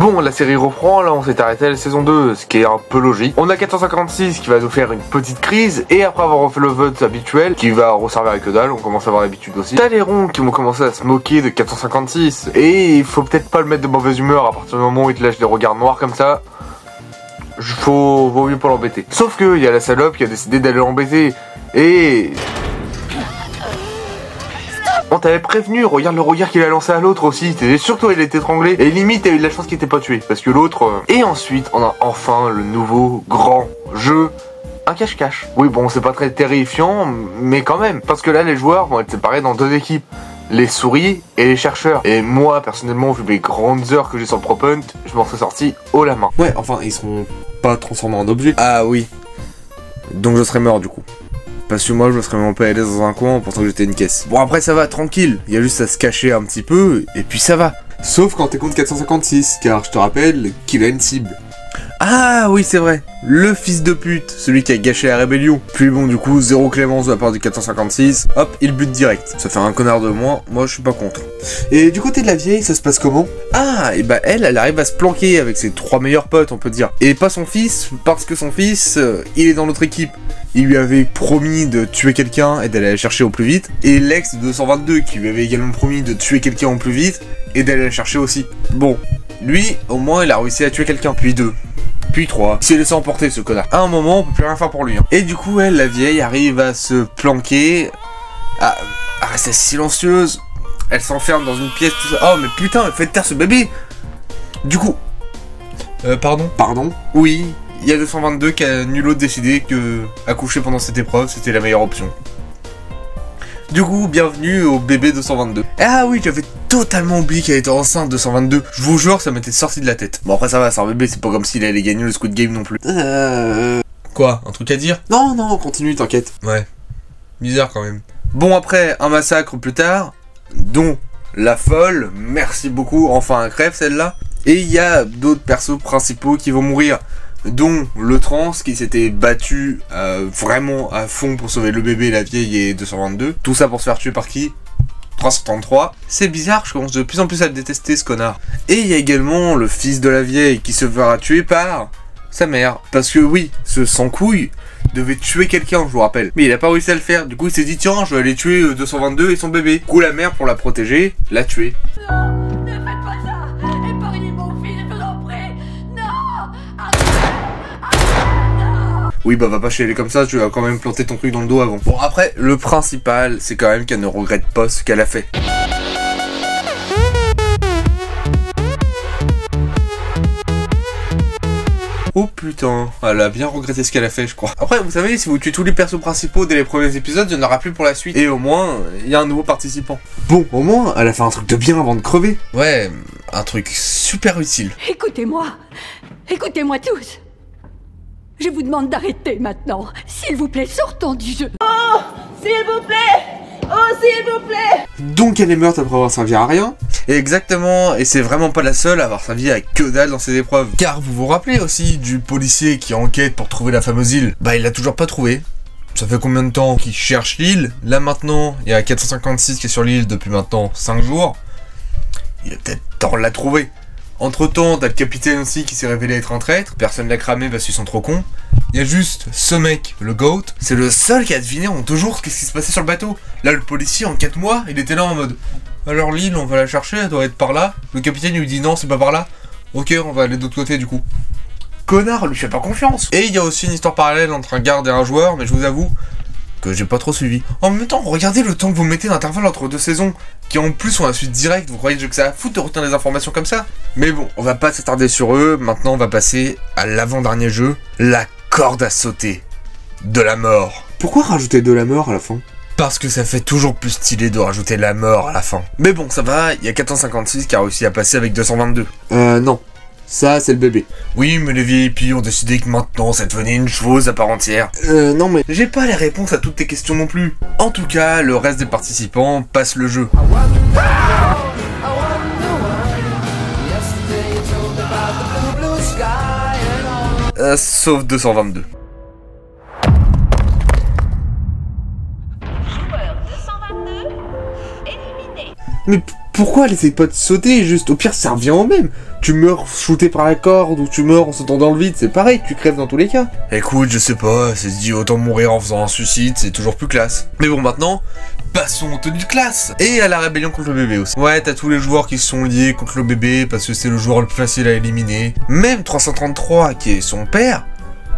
Bon, la série reprend, là on s'est arrêté à la saison 2, ce qui est un peu logique. On a 456 qui va nous faire une petite crise, et après avoir refait le vote habituel, qui va resservir à que dalle, on commence à avoir l'habitude aussi. T'as les ronds qui vont commencer à se moquer de 456, et il faut peut-être pas le mettre de mauvaise humeur à partir du moment où il te lâche des regards noirs comme ça. Vaut mieux pas l'embêter. Sauf que il y a la salope qui a décidé d'aller l'embêter, et... On t'avait prévenu, regarde le regard qu'il a lancé à l'autre aussi, t'étais sûr que toi il était étranglé, et limite t'as eu de la chance qu'il était pas tué, parce que l'autre... Et ensuite, on a enfin le nouveau grand jeu, un cache-cache. Oui bon, c'est pas très terrifiant, mais quand même, parce que là les joueurs vont être séparés dans deux équipes, les souris et les chercheurs. Et moi, personnellement, vu mes grandes heures que j'ai sur le Prop Hunt, je m'en serais sorti haut la main. Ouais, enfin, ils seront pas transformés en objets. Ah oui. Donc je serais mort du coup. Parce que moi je me serais même pas aidé dans un coin en pensant que j'étais une caisse. Bon après ça va, tranquille, il y a juste à se cacher un petit peu, et puis ça va. Sauf quand t'es contre 456, car je te rappelle qu'il a une cible. Ah oui c'est vrai, le fils de pute, celui qui a gâché la rébellion. Puis bon du coup, zéro clémence de la part du 456, hop, il bute direct. Ça fait un connard de moins, moi je suis pas contre. Et du côté de la vieille, ça se passe comment? Ah, et bah elle arrive à se planquer avec ses 3 meilleurs potes on peut dire. Et pas son fils, parce que son fils, il est dans notre équipe. Il lui avait promis de tuer quelqu'un et d'aller la chercher au plus vite. Et l'ex de 222 qui lui avait également promis de tuer quelqu'un au plus vite et d'aller la chercher aussi. Bon, lui, au moins il a réussi à tuer quelqu'un, puis 2. Puis 3. Il s'est laissé emporter ce connard. À un moment, on peut plus rien faire pour lui. Hein. Et du coup, elle, la vieille, arrive à se planquer, à rester silencieuse. Elle s'enferme dans une pièce, tout ça. Oh, mais putain, faites taire ce bébé. Du coup... Pardon. Oui, il y a 222 qui a nul autre décidé que accoucher pendant cette épreuve, c'était la meilleure option. Du coup, bienvenue au bébé 222. Ah oui, j'avais totalement oublié qu'elle était enceinte 222. Je vous jure, ça m'était sorti de la tête. Bon après ça va, c'est un bébé, c'est pas comme s'il allait gagner le Squid Game non plus. Quoi, un truc à dire? Non, continue, t'inquiète. Ouais, bizarre quand même. Bon après, un massacre plus tard, dont la folle, merci beaucoup, enfin un crève celle-là. Et il y a d'autres persos principaux qui vont mourir. Dont le trans qui s'était battu vraiment à fond pour sauver le bébé, la vieille et 222. Tout ça pour se faire tuer par qui? 333. C'est bizarre, je commence de plus en plus à le détester ce connard. Et il y a également le fils de la vieille qui se fera tuer par sa mère. Parce que oui, ce sans-couille devait tuer quelqu'un, je vous rappelle. Mais il a pas réussi à le faire, du coup il s'est dit tiens, je vais aller tuer 222 et son bébé. Du coup la mère, pour la protéger, l'a tué. Non, ne faites pas ça. Épargnez mon fils, je vous en prie. Non. Oui bah va pas chialer comme ça, tu vas quand même planter ton truc dans le dos avant. Bon après, le principal, c'est quand même qu'elle ne regrette pas ce qu'elle a fait. Oh putain, elle a bien regretté ce qu'elle a fait je crois. Après vous savez, si vous tuez tous les persos principaux dès les premiers épisodes, il n'y en aura plus pour la suite. Et au moins, il y a un nouveau participant. Bon, au moins, elle a fait un truc de bien avant de crever. Ouais, un truc super utile. Écoutez-moi tous. Je vous demande d'arrêter maintenant. S'il vous plaît, sortons du jeu. Oh, s'il vous plaît. Oh, s'il vous plaît. Donc elle est morte après avoir servi à rien. Et exactement, et c'est vraiment pas la seule à avoir servi à que dalle dans ces épreuves. Car vous vous rappelez aussi du policier qui enquête pour trouver la fameuse île? Bah il l'a toujours pas trouvé. Ça fait combien de temps qu'il cherche l'île? Là maintenant, il y a 456 qui est sur l'île depuis maintenant 5 jours. Il est peut-être temps de la trouver. Entre temps, t'as le capitaine aussi qui s'est révélé être un traître. Personne l'a cramé parce qu'ils sont trop cons. Il y a juste ce mec, le GOAT. C'est le seul qui a deviné en 2 jours ce qui se passait sur le bateau. Là, le policier, en 4 mois, il était là en mode alors l'île, on va la chercher, elle doit être par là. Le capitaine lui dit non, c'est pas par là. Ok, on va aller de l'autre côté du coup. Connard, lui fait pas confiance. Et il y a aussi une histoire parallèle entre un garde et un joueur, mais je vous avoue que j'ai pas trop suivi. En même temps, regardez le temps que vous mettez d'intervalle entre 2 saisons, qui en plus ont la suite directe, vous croyez que ça a foutre de retenir des informations comme ça? Mais bon, on va pas s'attarder sur eux, maintenant on va passer à l'avant-dernier jeu, la corde à sauter de la mort. Pourquoi rajouter de la mort à la fin? Parce que ça fait toujours plus stylé de rajouter la mort à la fin. Mais bon, ça va, il y a 456 qui a réussi à passer avec 222. Non. Ça, c'est le bébé. Oui, mais les VIP ont décidé que maintenant, ça devenait une chose à part entière. Non mais... J'ai pas les réponses à toutes tes questions non plus. En tout cas, le reste des participants passe le jeu. Sauf 222. Joueur 222 éliminé. Mais pourquoi elle essaye pas de sauter? Juste, au pire, ça revient au même. tu meurs shooté par la corde ou tu meurs en sautant dans le vide, c'est pareil, tu crèves dans tous les cas. Écoute, je sais pas, c'est dit autant mourir en faisant un suicide, c'est toujours plus classe. Mais bon, maintenant, passons aux tenues de classe et à la rébellion contre le bébé aussi. Ouais, t'as tous les joueurs qui se sont liés contre le bébé parce que c'est le joueur le plus facile à éliminer. Même 333, qui est son père,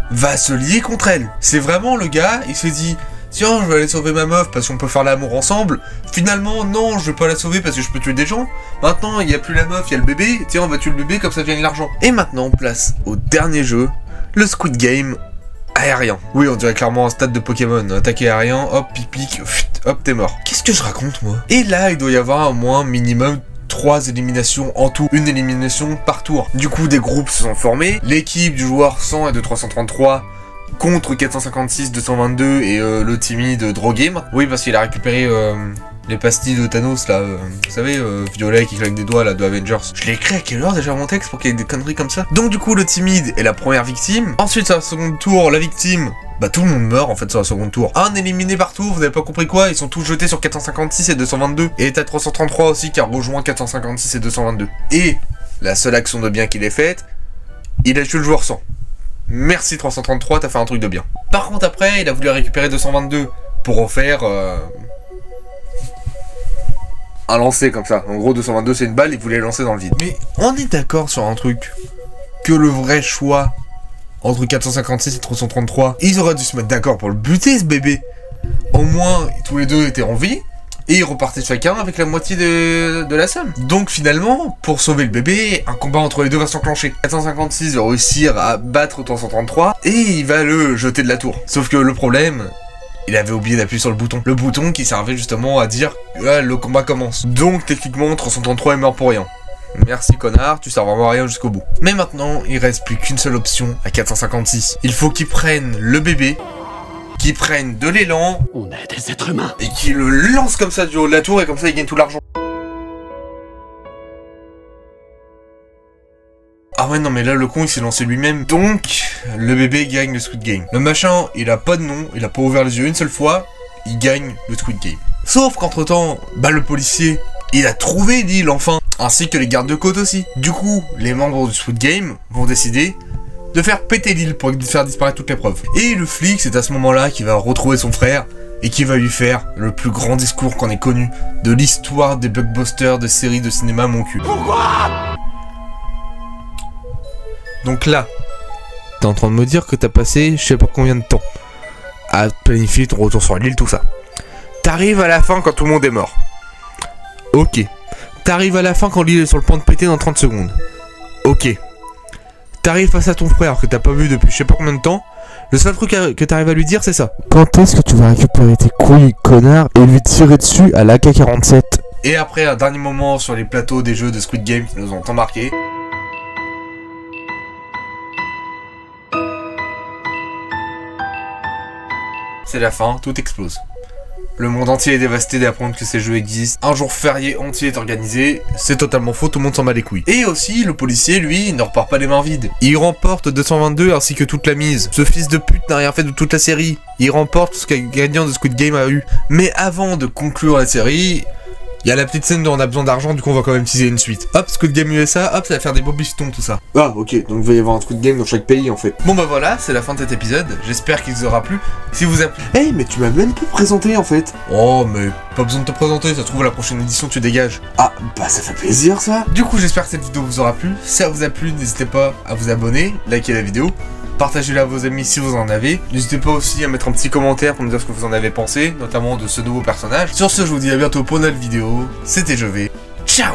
va se lier contre elle. C'est vraiment le gars, il s'est dit... Tiens, je vais aller sauver ma meuf parce qu'on peut faire l'amour ensemble. Finalement, non, je vais pas la sauver parce que je peux tuer des gens. Maintenant, il y a plus la meuf, il y a le bébé. Tiens, on va tuer le bébé comme ça gagne l'argent. Et maintenant, place au dernier jeu, le Squid Game aérien. Oui, on dirait clairement un stade de Pokémon. Attaqué aérien, hop, pic-pic, hop, t'es mort. Qu'est-ce que je raconte, moi? Et là, il doit y avoir au moins minimum 3 éliminations en tout, une élimination par tour. Du coup, des groupes se sont formés. L'équipe du joueur 100 et de 333 contre 456, 222 et le timide Drogame. Oui, parce qu'il a récupéré les pastilles de Thanos, là, vous savez, violet qui claque des doigts, là, de Avengers. Je l'ai écrit à quelle heure déjà mon texte pour qu'il y ait des conneries comme ça? Donc du coup, le timide est la première victime. Ensuite, sur le second tour, la victime... Bah tout le monde meurt en fait sur le second tour. Un éliminé par tour, vous avez pas compris quoi? Ils sont tous jetés sur 456 et 222. Et t'as 333 aussi qui a rejoint 456 et 222. Et la seule action de bien qu'il ait faite, il a tué le joueur 100. Merci 333, t'as fait un truc de bien. Par contre après, il a voulu récupérer 222 pour en faire un lancer comme ça. En gros 222 c'est une balle, il voulait lancer dans le vide. Mais on est d'accord sur un truc, que le vrai choix entre 456 et 333, ils auraient dû se mettre d'accord pour le buter ce bébé. Au moins tous les deux étaient en vie. Et ils repartaient chacun avec la moitié de la somme. Donc finalement, pour sauver le bébé, un combat entre les deux va s'enclencher. 456 va réussir à battre 333 et il va le jeter de la tour. Sauf que le problème, il avait oublié d'appuyer sur le bouton. Le bouton qui servait justement à dire ah, le combat commence. Donc techniquement, 333 est mort pour rien. Merci connard, tu sers vraiment à rien jusqu'au bout. Mais maintenant, il reste plus qu'une seule option à 456. Il faut qu'il prenne le bébé, qui prennent de l'élan, on est des êtres humains, et qui le lancent comme ça du haut de la tour et comme ça il gagne tout l'argent. Ah ouais non mais là le con il s'est lancé lui-même. Donc le bébé gagne le Squid Game. Le machin il a pas de nom, il a pas ouvert les yeux une seule fois, il gagne le Squid Game. Sauf qu'entre temps, bah le policier il a trouvé l'île enfin, ainsi que les gardes de côte aussi. Du coup les membres du Squid Game vont décider de faire péter l'île pour faire disparaître toutes les preuves. Et le flic, c'est à ce moment-là qu'il va retrouver son frère et qui va lui faire le plus grand discours qu'on ait connu de l'histoire des blockbusters de séries de cinéma mon cul. Pourquoi? Donc là, t'es en train de me dire que t'as passé je sais pas combien de temps à planifier ton retour sur l'île, tout ça. T'arrives à la fin quand tout le monde est mort. Ok. T'arrives à la fin quand l'île est sur le point de péter dans 30 secondes. Ok. T'arrives face à ton frère que t'as pas vu depuis je sais pas combien de temps, le seul truc que t'arrives à lui dire c'est ça. Quand est-ce que tu vas récupérer tes couilles, connard, et lui tirer dessus à l'AK-47? Et après un dernier moment sur les plateaux des jeux de Squid Game qui nous ont tant marqué. C'est la fin, tout explose. Le monde entier est dévasté d'apprendre que ces jeux existent. Un jour férié entier est organisé. C'est totalement faux, tout le monde s'en bat les couilles. Et aussi, le policier, lui, il ne repart pas les mains vides. Il remporte 222 ainsi que toute la mise. Ce fils de pute n'a rien fait de toute la série. Il remporte ce qu'un gagnant de Squid Game a eu. Mais avant de conclure la série... Il y a la petite scène où on a besoin d'argent, du coup on va quand même teaser une suite. Hop, Squid Game USA, hop, ça va faire des beaux bifetons, tout ça. Ah, ok, donc il va y avoir un Squid Game dans chaque pays en fait. Bon bah voilà, c'est la fin de cet épisode, j'espère qu'il vous aura plu. Si vous a plu... Hey, mais tu m'as même pas présenté en fait. Oh, mais pas besoin de te présenter, ça se trouve à la prochaine édition tu dégages. Ah, bah ça fait plaisir ça. Du coup j'espère que cette vidéo vous aura plu. Si ça vous a plu, n'hésitez pas à vous abonner, liker la vidéo. Partagez-la à vos amis si vous en avez. N'hésitez pas aussi à mettre un petit commentaire pour me dire ce que vous en avez pensé, notamment de ce nouveau personnage. Sur ce, je vous dis à bientôt pour une autre vidéo. C'était Jové. Ciao!